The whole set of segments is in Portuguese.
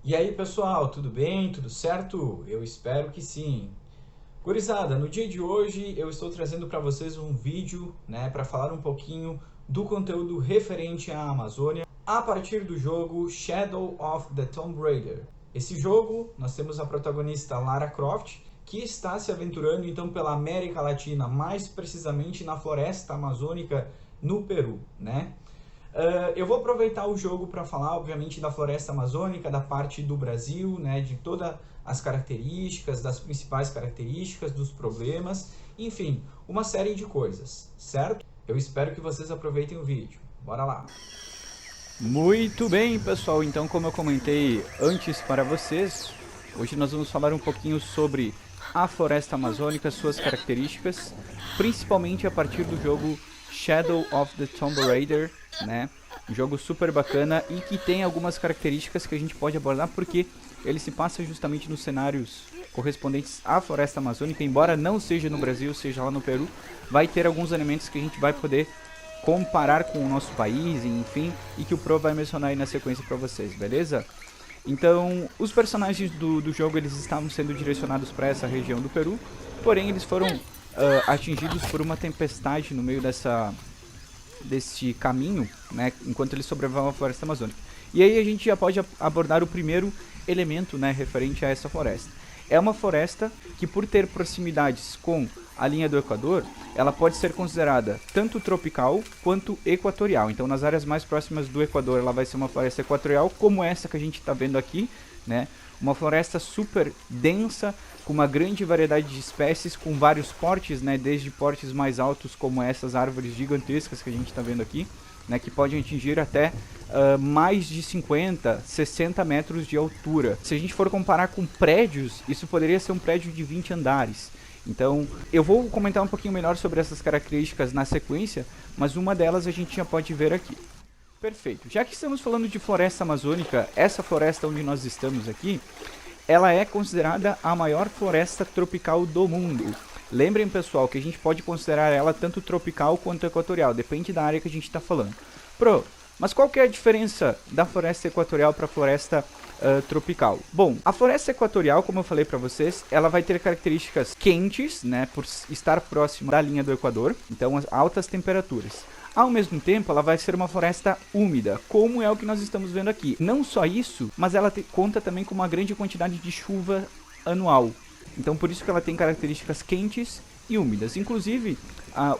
E aí pessoal, tudo bem? Tudo certo? Eu espero que sim. Gurizada, no dia de hoje eu estou trazendo para vocês um vídeo, para falar um pouquinho do conteúdo referente à Amazônia a partir do jogo Shadow of the Tomb Raider. Esse jogo, nós temos a protagonista Lara Croft, que está se aventurando então pela América Latina, mais precisamente na floresta amazônica no Peru, né? Eu vou aproveitar o jogo para falar, obviamente, da floresta amazônica, da parte do Brasil, né, de todas as características, das principais características, dos problemas, enfim, uma série de coisas, certo? Eu espero que vocês aproveitem o vídeo. Bora lá! Muito bem, pessoal. Então, como eu comentei antes para vocês, hoje nós vamos falar um pouquinho sobre a floresta amazônica, suas características, principalmente a partir do jogo Shadow of the Tomb Raider, né? Um jogo super bacana e que tem algumas características que a gente pode abordar porque ele se passa justamente nos cenários correspondentes à floresta amazônica, embora não seja no Brasil, seja lá no Peru, vai ter alguns elementos que a gente vai poder comparar com o nosso país, enfim, e que o Pro vai mencionar aí na sequência para vocês, beleza? Então, os personagens do jogo eles estavam sendo direcionados para essa região do Peru, porém eles foram atingidos por uma tempestade no meio desse caminho, né, enquanto eles sobrevoavam a floresta amazônica. E aí a gente já pode abordar o primeiro elemento, né, referente a essa floresta. É uma floresta que, por ter proximidades com a linha do Equador, ela pode ser considerada tanto tropical quanto equatorial. Então, nas áreas mais próximas do Equador, ela vai ser uma floresta equatorial, como essa que a gente está vendo aqui, né? Uma floresta super densa, com uma grande variedade de espécies, com vários portes, né? Desde portes mais altos, como essas árvores gigantescas que a gente está vendo aqui, né, que podem atingir até mais de 50, 60 metros de altura. Se a gente for comparar com prédios, isso poderia ser um prédio de 20 andares. Então, eu vou comentar um pouquinho melhor sobre essas características na sequência, mas uma delas a gente já pode ver aqui. Perfeito. Já que estamos falando de floresta amazônica, essa floresta onde nós estamos aqui, ela é considerada a maior floresta tropical do mundo. Lembrem, pessoal, que a gente pode considerar ela tanto tropical quanto equatorial, depende da área que a gente está falando. Mas qual que é a diferença da floresta equatorial para a floresta tropical? Bom, a floresta equatorial, como eu falei para vocês, ela vai ter características quentes, né, por estar próxima da linha do Equador, então altas temperaturas. Ao mesmo tempo, ela vai ser uma floresta úmida, como é o que nós estamos vendo aqui. Não só isso, mas ela conta também com uma grande quantidade de chuva anual. Então, por isso que ela tem características quentes e úmidas. Inclusive,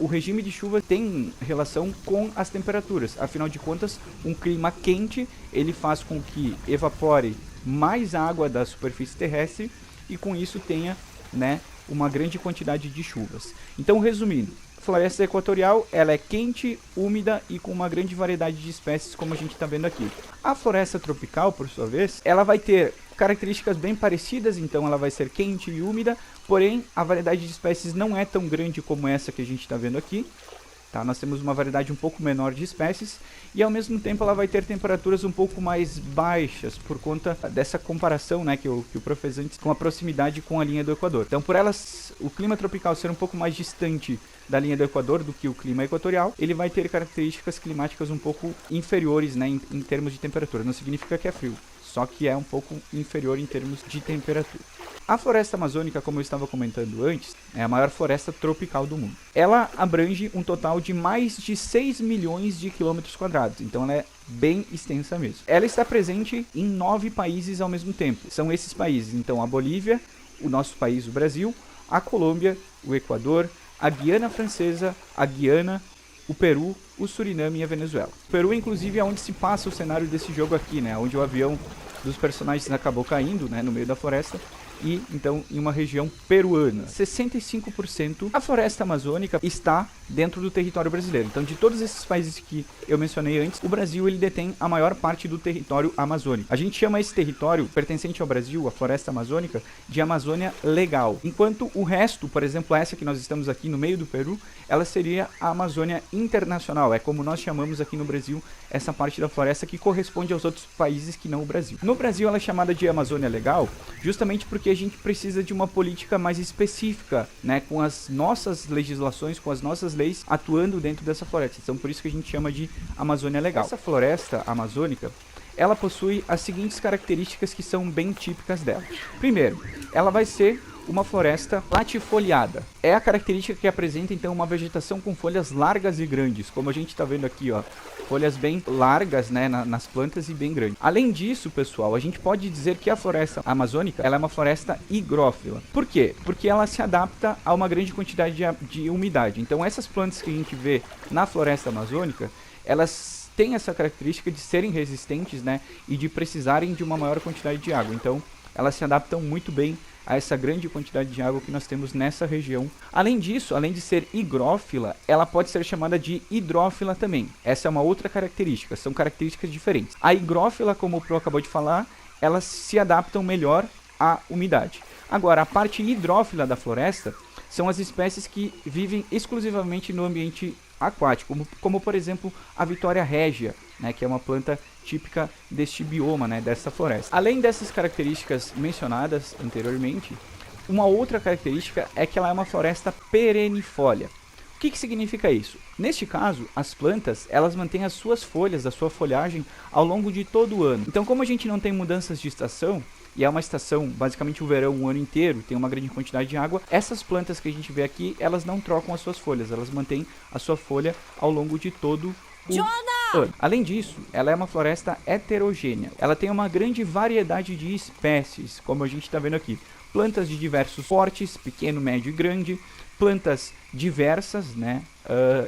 o regime de chuva tem relação com as temperaturas. Afinal de contas, um clima quente ele faz com que evapore mais água da superfície terrestre e com isso tenha, né, uma grande quantidade de chuvas. Então, resumindo, a floresta equatorial ela é quente, úmida e com uma grande variedade de espécies, como a gente está vendo aqui. A floresta tropical, por sua vez, ela vai ter características bem parecidas, então ela vai ser quente e úmida, porém a variedade de espécies não é tão grande como essa que a gente está vendo aqui. Tá, nós temos uma variedade um pouco menor de espécies e ao mesmo tempo ela vai ter temperaturas um pouco mais baixas por conta dessa comparação, né, que o Prof fez antes, com a proximidade com a linha do Equador. Então, por elas, o clima tropical ser um pouco mais distante da linha do Equador do que o clima equatorial, ele vai ter características climáticas um pouco inferiores, né, em termos de temperatura. Não significa que é frio, só que é um pouco inferior em termos de temperatura. A floresta amazônica, como eu estava comentando antes, é a maior floresta tropical do mundo. Ela abrange um total de mais de 6 milhões de quilômetros quadrados, então ela é bem extensa mesmo. Ela está presente em 9 países ao mesmo tempo. São esses países, então, a Bolívia, o nosso país, o Brasil, a Colômbia, o Equador, a Guiana Francesa, a Guiana, o Peru, o Suriname e a Venezuela. O Peru, inclusive, é onde se passa o cenário desse jogo aqui, né? Onde o avião dos personagens acabou caindo, né, no meio da floresta. E, então, em uma região peruana. 65% da floresta amazônica está dentro do território brasileiro. Então, de todos esses países que eu mencionei antes, o Brasil ele detém a maior parte do território amazônico. A gente chama esse território pertencente ao Brasil, a floresta amazônica, de Amazônia Legal. Enquanto o resto, por exemplo, essa que nós estamos aqui no meio do Peru, ela seria a Amazônia Internacional. É como nós chamamos aqui no Brasil essa parte da floresta que corresponde aos outros países que não o Brasil. No Brasil, ela é chamada de Amazônia Legal justamente porque a gente precisa de uma política mais específica, né, com as nossas legislações, com as nossas leis atuando dentro dessa floresta. Então, por isso que a gente chama de Amazônia Legal. Essa floresta amazônica, ela possui as seguintes características que são bem típicas dela. Primeiro, ela vai ser uma floresta latifoliada. É a característica que apresenta então uma vegetação com folhas largas e grandes, como a gente está vendo aqui, ó, folhas bem largas, né, nas plantas e bem grandes. Além disso, pessoal, a gente pode dizer que a floresta amazônica, ela é uma floresta higrófila. Por quê? Porque ela se adapta a uma grande quantidade de umidade. Então essas plantas que a gente vê na floresta amazônica, elas têm essa característica de serem resistentes, né, e de precisarem de uma maior quantidade de água. Então elas se adaptam muito bem a essa grande quantidade de água que nós temos nessa região. Além disso, além de ser higrófila, ela pode ser chamada de hidrófila também. Essa é uma outra característica, são características diferentes. A higrófila, como o Pro acabou de falar, elas se adaptam melhor à umidade. Agora, a parte hidrófila da floresta são as espécies que vivem exclusivamente no ambiente aquático, como por exemplo a Vitória régia, né, que é uma planta típica deste bioma, né, dessa floresta. Além dessas características mencionadas anteriormente, uma outra característica é que ela é uma floresta perenifolia. O que significa isso? Neste caso, as plantas, elas mantêm as suas folhas, a sua folhagem ao longo de todo o ano. Então, como a gente não tem mudanças de estação, e é uma estação, basicamente o verão, o ano inteiro, tem uma grande quantidade de água, essas plantas que a gente vê aqui, elas não trocam as suas folhas, elas mantêm a sua folha ao longo de todo o ano. Além disso, ela é uma floresta heterogênea. Ela tem uma grande variedade de espécies, como a gente está vendo aqui. Plantas de diversos portes, pequeno, médio e grande, plantas diversas, né?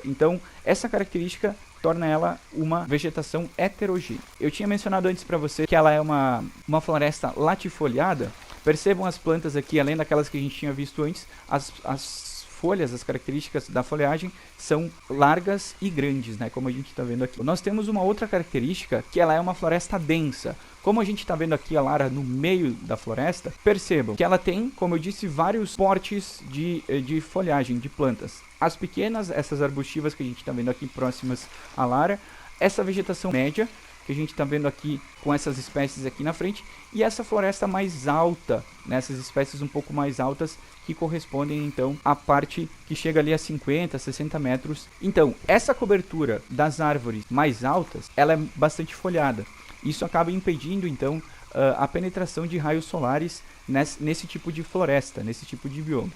Então, essa característica torna ela uma vegetação heterogênea. Eu tinha mencionado antes para você que ela é uma floresta latifoliada. Percebam as plantas aqui, além daquelas que a gente tinha visto antes, as folhas, as características da folhagem são largas e grandes, né, como a gente está vendo aqui. Nós temos uma outra característica, que ela é uma floresta densa. Como a gente está vendo aqui a Lara no meio da floresta, percebam que ela tem, como eu disse, vários portes de folhagem, de plantas. As pequenas, essas arbustivas que a gente está vendo aqui próximas à Lara, essa vegetação média, que a gente está vendo aqui com essas espécies aqui na frente, e essa floresta mais alta, né, essas espécies um pouco mais altas, que correspondem então à parte que chega ali a 50, 60 metros. Então, essa cobertura das árvores mais altas, ela é bastante folhada. Isso acaba impedindo então a penetração de raios solares nesse tipo de floresta, nesse tipo de bioma.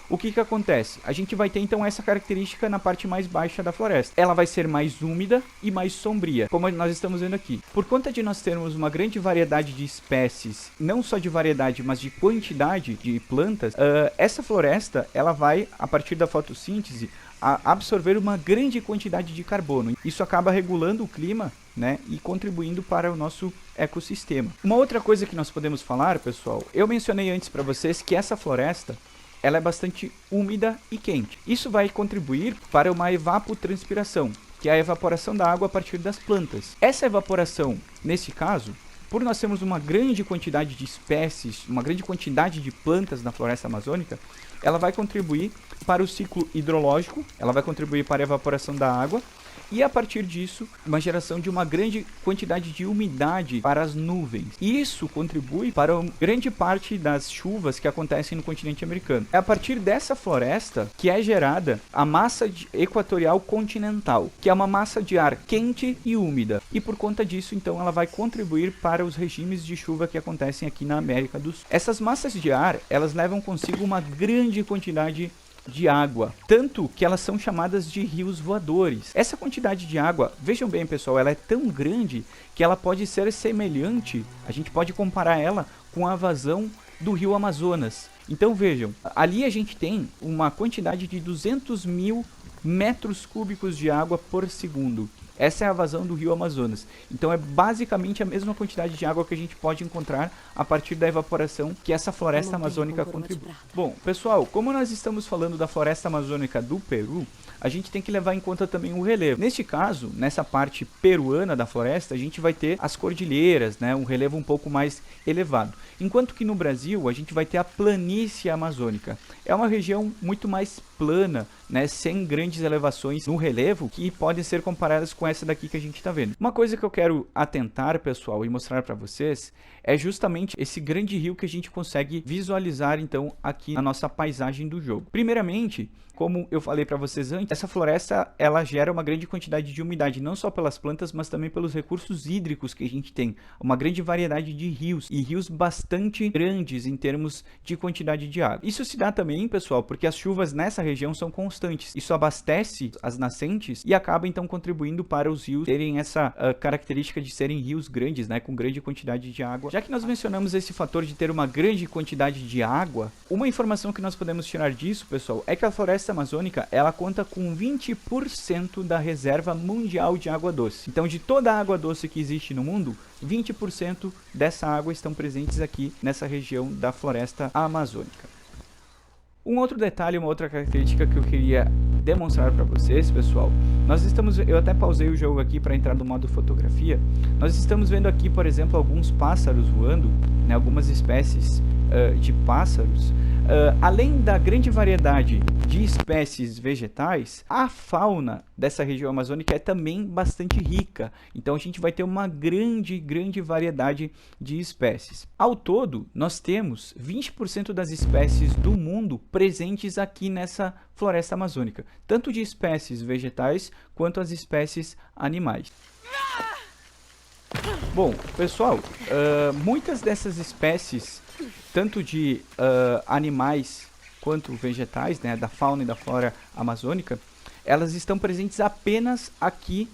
O que acontece? A gente vai ter então essa característica na parte mais baixa da floresta. Ela vai ser mais úmida e mais sombria, como nós estamos vendo aqui. Por conta de nós termos uma grande variedade de espécies, não só de variedade, mas de quantidade de plantas, essa floresta ela vai, a partir da fotossíntese, absorver uma grande quantidade de carbono. Isso acaba regulando o clima, né, e contribuindo para o nosso ecossistema. Uma outra coisa que nós podemos falar, pessoal, eu mencionei antes para vocês que essa floresta ela é bastante úmida e quente. Isso vai contribuir para uma evapotranspiração, que é a evaporação da água a partir das plantas. Essa evaporação, nesse caso, por nós termos uma grande quantidade de espécies, uma grande quantidade de plantas na floresta amazônica, ela vai contribuir para o ciclo hidrológico, ela vai contribuir para a evaporação da água, e a partir disso, uma geração de uma grande quantidade de umidade para as nuvens. Isso contribui para uma grande parte das chuvas que acontecem no continente americano. É a partir dessa floresta que é gerada a massa equatorial continental, que é uma massa de ar quente e úmida. E por conta disso, então, ela vai contribuir para os regimes de chuva que acontecem aqui na América do Sul. Essas massas de ar, elas levam consigo uma grande quantidade de água, tanto que elas são chamadas de rios voadores. Essa quantidade de água, vejam bem pessoal, ela é tão grande que ela pode ser semelhante, a gente pode comparar ela com a vazão do rio Amazonas. Então vejam, ali a gente tem uma quantidade de 200 mil metros cúbicos de água por segundo. Essa é a vazão do rio Amazonas. Então é basicamente a mesma quantidade de água que a gente pode encontrar a partir da evaporação que essa floresta amazônica contribui. Bom, pessoal, como nós estamos falando da floresta amazônica do Peru, a gente tem que levar em conta também o relevo. Neste caso, nessa parte peruana da floresta, a gente vai ter as cordilheiras, né, um relevo um pouco mais elevado. Enquanto que no Brasil, a gente vai ter a planície amazônica. É uma região muito mais plana, né, sem grandes elevações no relevo, que podem ser comparadas com essa daqui que a gente está vendo. Uma coisa que eu quero atentar, pessoal, e mostrar para vocês, é justamente esse grande rio que a gente consegue visualizar, então, aqui na nossa paisagem do jogo. Primeiramente, como eu falei para vocês antes, essa floresta ela gera uma grande quantidade de umidade, não só pelas plantas, mas também pelos recursos hídricos que a gente tem. Uma grande variedade de rios, e rios bastante grandes em termos de quantidade de água. Isso se dá também, pessoal, porque as chuvas nessa região são constantes. Isso abastece as nascentes e acaba então contribuindo para os rios terem essa característica de serem rios grandes, né, com grande quantidade de água. Já que nós mencionamos esse fator de ter uma grande quantidade de água, uma informação que nós podemos tirar disso, pessoal, é que a floresta amazônica, ela conta com 20% da reserva mundial de água doce. Então, de toda a água doce que existe no mundo, 20% dessa água estão presentes aqui nessa região da floresta amazônica. Um outro detalhe, uma outra característica que eu queria demonstrar para vocês, pessoal, eu até pausei o jogo aqui para entrar no modo fotografia. Nós estamos vendo aqui, por exemplo, alguns pássaros voando, né, algumas espécies de pássaros. Além da grande variedade de espécies vegetais, a fauna dessa região amazônica é também bastante rica. Então a gente vai ter uma grande variedade de espécies. Ao todo, nós temos 20% das espécies do mundo presentes aqui nessa floresta amazônica, tanto de espécies vegetais quanto as espécies animais. Bom, pessoal, muitas dessas espécies, tanto de animais quanto vegetais, né, da fauna e da flora amazônica, elas estão presentes apenas aqui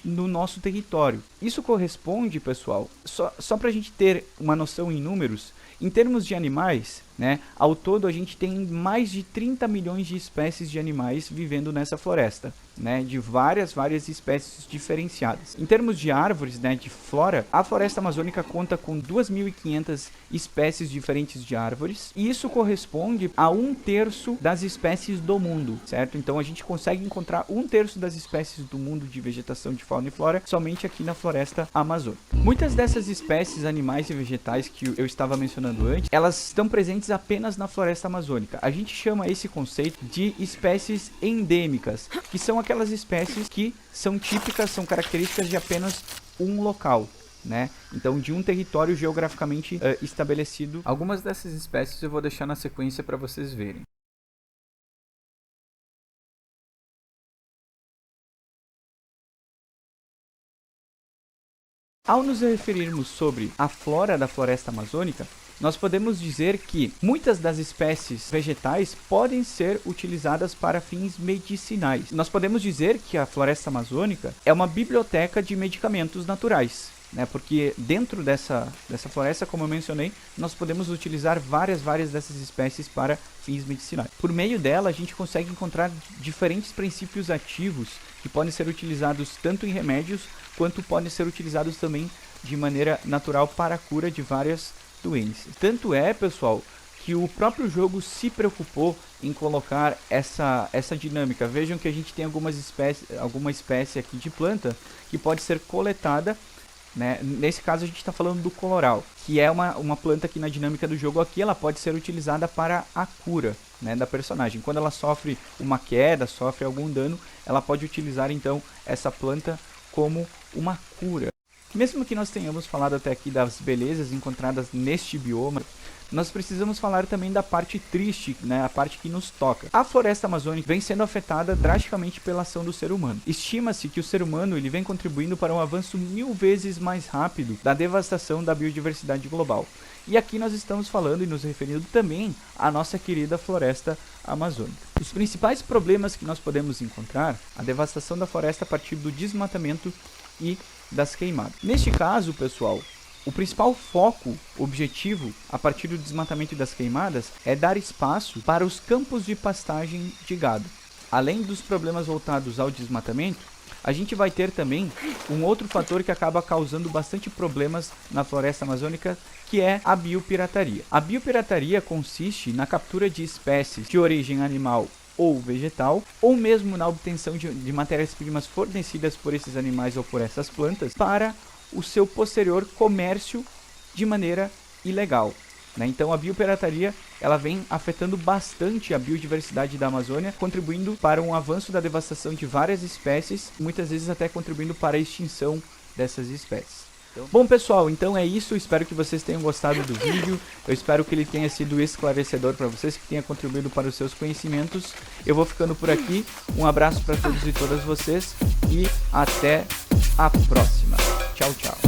no nosso território. Isso corresponde, pessoal, só para a gente ter uma noção em números, em termos de animais, né, ao todo a gente tem mais de 30 milhões de espécies de animais vivendo nessa floresta, né, de várias espécies diferenciadas. Em termos de árvores, né, de flora, a floresta amazônica conta com 2.500 espécies diferentes de árvores, e isso corresponde a 1/3 das espécies do mundo, certo? Então a gente consegue encontrar 1/3 das espécies do mundo de vegetação, de fauna e flora somente aqui na floresta amazônica. Muitas dessas espécies animais e vegetais que eu estava mencionando antes, elas estão presentes apenas na floresta amazônica. A gente chama esse conceito de espécies endêmicas, que são aquelas espécies que são típicas, são características de apenas um local, né? Então, de um território geograficamente estabelecido. Algumas dessas espécies eu vou deixar na sequência para vocês verem. Ao nos referirmos sobre a flora da floresta amazônica, nós podemos dizer que muitas das espécies vegetais podem ser utilizadas para fins medicinais. Nós podemos dizer que a floresta amazônica é uma biblioteca de medicamentos naturais, né? Porque dentro dessa floresta, como eu mencionei, nós podemos utilizar várias dessas espécies para fins medicinais. Por meio dela, a gente consegue encontrar diferentes princípios ativos que podem ser utilizados tanto em remédios, quanto podem ser utilizados também de maneira natural para a cura de várias doenças. Tanto é, pessoal, que o próprio jogo se preocupou em colocar essa dinâmica. Vejam que a gente tem alguma espécie aqui de planta que pode ser coletada, né? Nesse caso a gente está falando do coloral, que é uma planta que na dinâmica do jogo aqui ela pode ser utilizada para a cura, né, da personagem. Quando ela sofre uma queda, sofre algum dano, ela pode utilizar então essa planta como uma cura. Mesmo que nós tenhamos falado até aqui das belezas encontradas neste bioma, nós precisamos falar também da parte triste, né, a parte que nos toca. A floresta amazônica vem sendo afetada drasticamente pela ação do ser humano. Estima-se que o ser humano ele vem contribuindo para um avanço 1000 vezes mais rápido da devastação da biodiversidade global. E aqui nós estamos falando e nos referindo também à nossa querida floresta amazônica. Os principais problemas que nós podemos encontrar, a devastação da floresta a partir do desmatamento e das queimadas. Neste caso, pessoal, o principal foco, objetivo, a partir do desmatamento e das queimadas, é dar espaço para os campos de pastagem de gado. Além dos problemas voltados ao desmatamento, a gente vai ter também um outro fator que acaba causando bastante problemas na floresta amazônica, que é a biopirataria. A biopirataria consiste na captura de espécies de origem animal ou vegetal, ou mesmo na obtenção de matérias-primas fornecidas por esses animais ou por essas plantas para o seu posterior comércio de maneira ilegal, né? Então a biopirataria ela vem afetando bastante a biodiversidade da Amazônia, contribuindo para um avanço da devastação de várias espécies, muitas vezes até contribuindo para a extinção dessas espécies. Bom pessoal, então é isso, espero que vocês tenham gostado do vídeo, eu espero que ele tenha sido esclarecedor para vocês, que tenha contribuído para os seus conhecimentos. Eu vou ficando por aqui, um abraço para todos e todas vocês e até a próxima. Tchau, tchau.